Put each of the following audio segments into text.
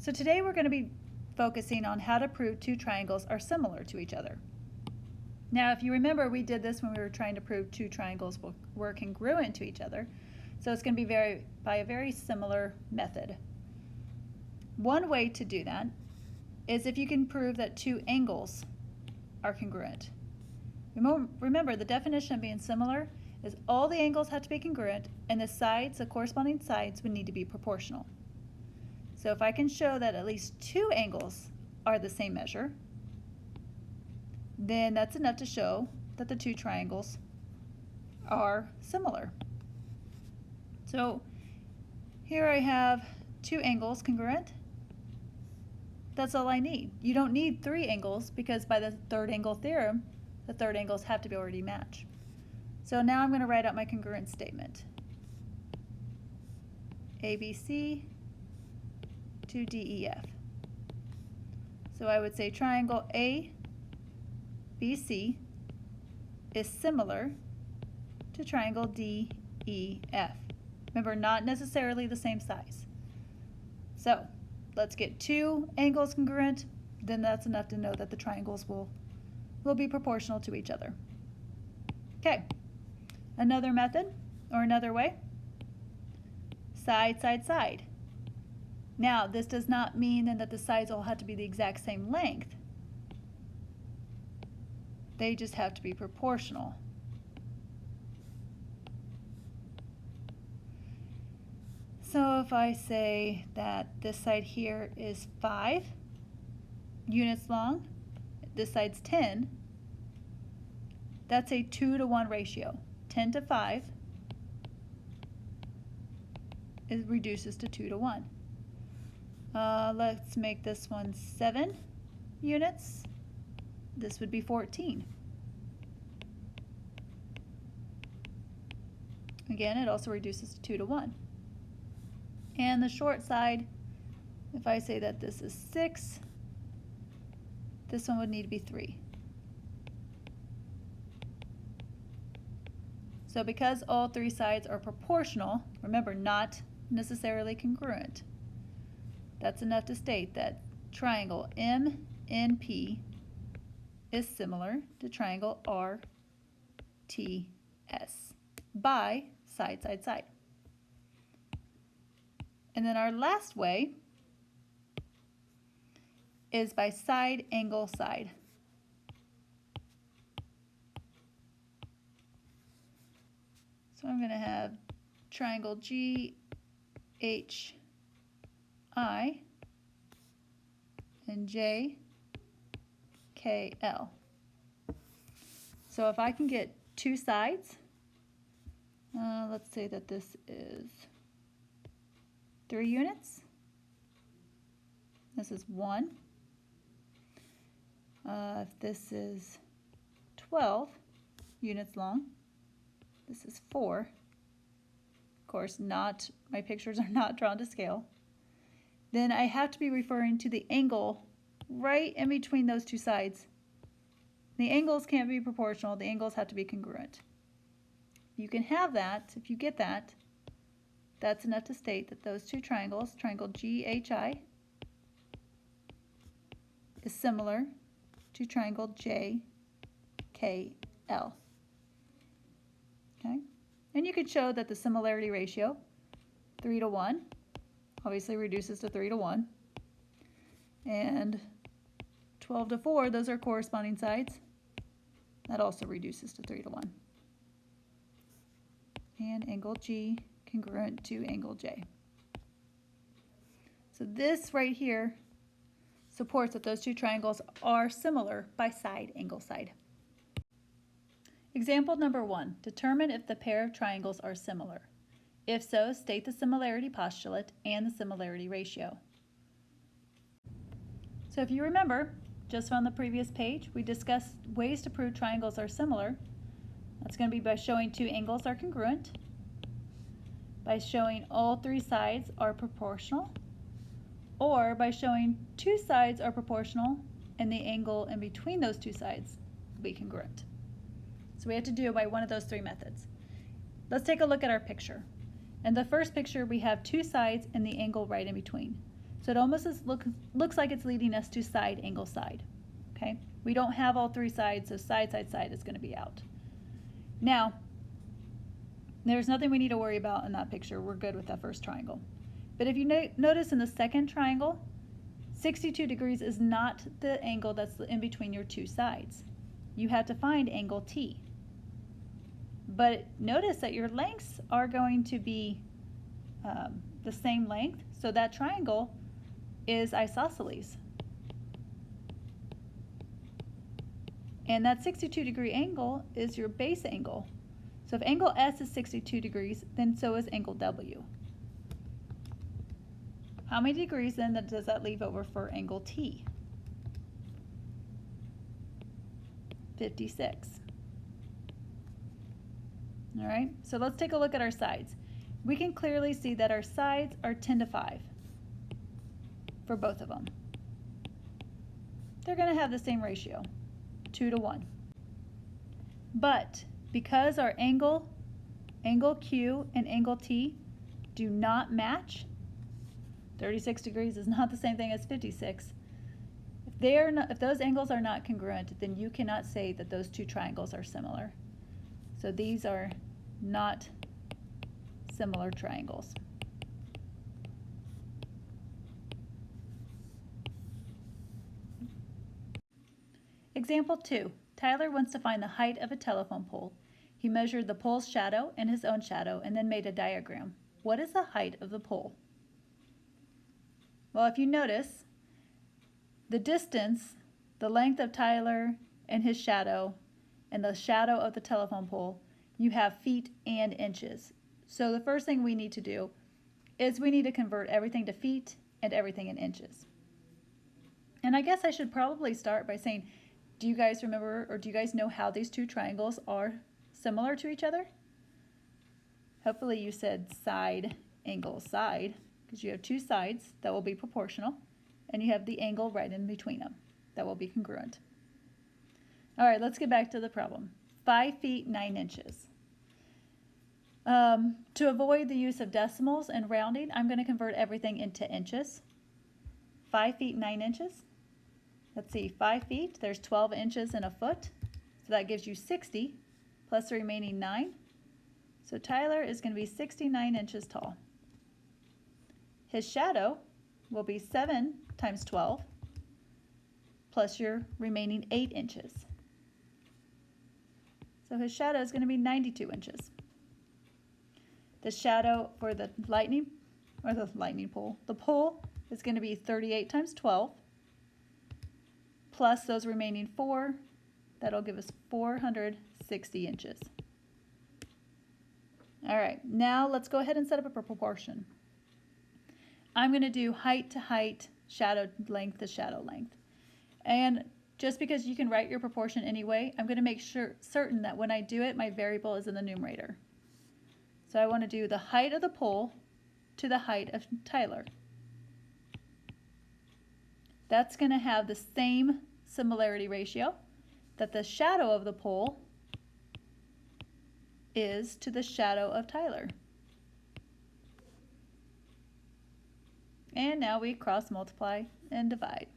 So today we're going to be focusing on how to prove two triangles are similar to each other. Now, if you remember, we did this when we were trying to prove two triangles were congruent to each other. So it's going to be by a very similar method. One way to do that is if you can prove that two angles are congruent. Remember, the definition of being similar is all the angles have to be congruent and the corresponding sides would need to be proportional. So if I can show that at least two angles are the same measure, then that's enough to show that the two triangles are similar. So here I have two angles congruent. That's all I need. You don't need three angles because by the third angle theorem, the third angles have to be already matched. So now I'm going to write out my congruence statement. ABC to DEF. So I would say triangle ABC is similar to triangle DEF. Remember, not necessarily the same size. So let's get two angles congruent, then that's enough to know that the triangles will be proportional to each other. Okay, another method or another way, side, side, side. Now, this does not mean then that the sides all have to be the exact same length. They just have to be proportional. So if I say that this side here is 5 units long, this side's 10, that's a 2-to-1 ratio. 10 to 5 reduces to 2-to-1. Let's make this one 7 units. This would be 14. Again, it also reduces to 2-to-1. And the short side, if I say that this is 6, this one would need to be 3. So because all three sides are proportional, remember, not necessarily congruent, that's enough to state that triangle MNP is similar to triangle RTS by side, side, side. And then our last way is by side, angle, side. So I'm going to have triangle GHI and JKL. So if I can get two sides, let's say that this is 3 units. This is 1. If this is 12 units long, this is 4. Of course, my pictures are not drawn to scale. Then I have to be referring to the angle right in between those two sides. The angles can't be proportional. The angles have to be congruent. You can have that. If you get that, that's enough to state that those two triangles, triangle GHI, is similar to triangle JKL. Okay? And you could show that the similarity ratio, 3-to-1, obviously reduces to 3-to-1. And 12-to-4, those are corresponding sides. That also reduces to 3-to-1. And angle G congruent to angle J. So this right here supports that those two triangles are similar by side, angle, side. Example number 1, determine if the pair of triangles are similar. If so, state the similarity postulate and the similarity ratio. So if you remember, just on the previous page, we discussed ways to prove triangles are similar. That's going to be by showing two angles are congruent, by showing all three sides are proportional, or by showing two sides are proportional and the angle in between those two sides will be congruent. So we have to do it by one of those three methods. Let's take a look at our picture. In the first picture, we have two sides and the angle right in between. So it almost looks like it's leading us to side, angle, side. Okay? We don't have all three sides, so side, side, side is going to be out. Now, there's nothing we need to worry about in that picture. We're good with that first triangle. But if you notice in the second triangle, 62 degrees is not the angle that's in between your two sides. You have to find angle T. But notice that your lengths are going to be the same length, so that triangle is isosceles. And that 62-degree angle is your base angle. So if angle S is 62 degrees, then so is angle W. How many degrees then does that leave over for angle T? 56. All right, so let's take a look at our sides. We can clearly see that our sides are 10 to 5 for both of them. They're going to have the same ratio, 2 to 1. But because our angle Q and angle T do not match, 36 degrees is not the same thing as 56. If those angles are not congruent, then you cannot say that those two triangles are similar. So these are not similar triangles. Example 2. Tyler wants to find the height of a telephone pole. He measured the pole's shadow and his own shadow and then made a diagram. What is the height of the pole? Well, if you notice, the distance, the length of Tyler and his shadow, and the shadow of the telephone pole, you have feet and inches. So the first thing we need to do is we need to convert everything to feet and everything in inches. And I guess I should probably start by saying, do you guys remember, or do you guys know how these two triangles are similar to each other? Hopefully you said side, angle, side, because you have two sides that will be proportional, and you have the angle right in between them that will be congruent. All right, let's get back to the problem. 5 feet 9 inches. To avoid the use of decimals and rounding, I'm going to convert everything into inches. 5 feet 9 inches. Let's see, 5 feet, there's 12 inches in a foot, so that gives you 60 plus the remaining 9. So Tyler is going to be 69 inches tall. His shadow will be 7 times 12 plus your remaining 8 inches. So his shadow is going to be 92 inches. The shadow for the pole is going to be 38 times 12 plus those remaining 4. That'll give us 460 inches. All right, now let's go ahead and set up a proportion. I'm going to do height to height, shadow length to shadow length. And just because you can write your proportion anyway, I'm going to make certain that when I do it, my variable is in the numerator. So I want to do the height of the pole to the height of Tyler. That's going to have the same similarity ratio that the shadow of the pole is to the shadow of Tyler. And now we cross multiply and divide.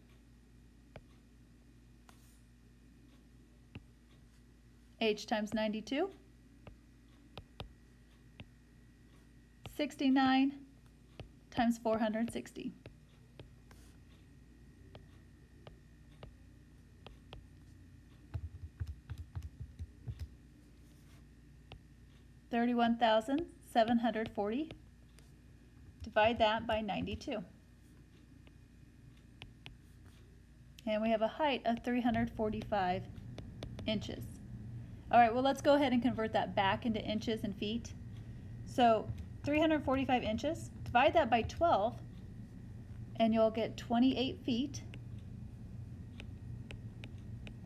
H times 92, 69 times 460. $31,740. Divide that by 92. And we have a height of 345 inches. All right, well, let's go ahead and convert that back into inches and feet. So 345 inches, divide that by 12, and you'll get 28 feet.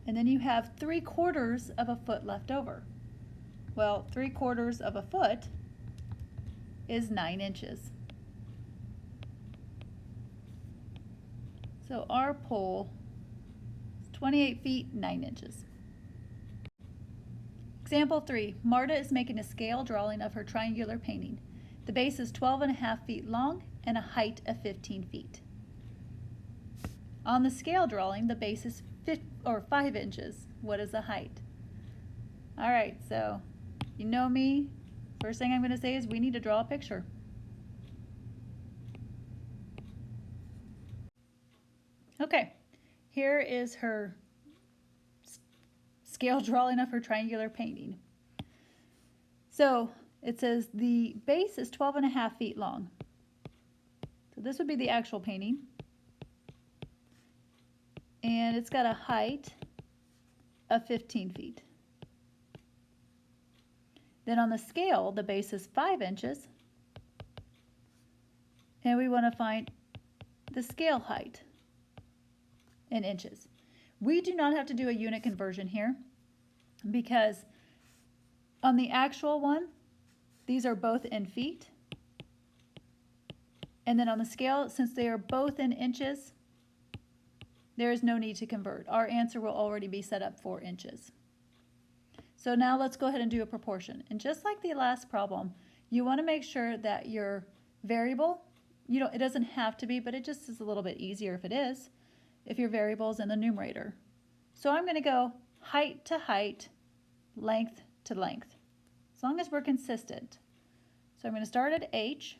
And then you have 3/4 of a foot left over. Well, 3/4 of a foot is 9 inches. So our pole is 28 feet, 9 inches. Example 3, Marta is making a scale drawing of her triangular painting. The base is 12.5 feet long and a height of 15 feet. On the scale drawing, the base is 5 inches. What is the height? All right, so you know me. First thing I'm going to say is we need to draw a picture. Okay, here is her scale drawing of her triangular painting. So it says the base is 12.5 feet long. So this would be the actual painting. And it's got a height of 15 feet. Then on the scale, the base is 5 inches. And we want to find the scale height in inches. We do not have to do a unit conversion here because on the actual one, these are both in feet. And then on the scale, since they are both in inches, there is no need to convert. Our answer will already be set up for inches. So now let's go ahead and do a proportion. And just like the last problem, you want to make sure that your variable, it doesn't have to be, but it just is a little bit easier if it is, if your variable is in the numerator. So I'm going to go height to height, length to length, as long as we're consistent. So I'm going to start at H,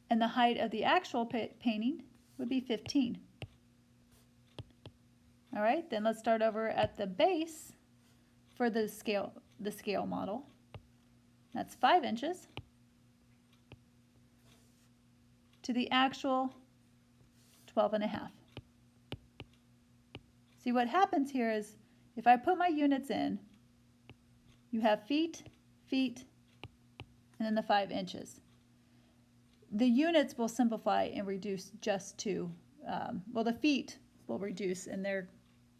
and the height of the actual painting would be 15. All right, then let's start over at the base for the scale model. That's 5 inches to the actual 12.5. See, what happens here is if I put my units in, you have feet, feet, and then the 5 inches. The units will simplify and reduce just to, the feet will reduce and they're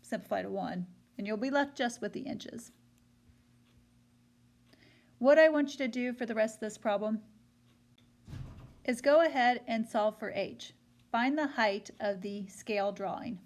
simplify to 1, and you'll be left just with the inches. What I want you to do for the rest of this problem is go ahead and solve for H. Find the height of the scale drawing.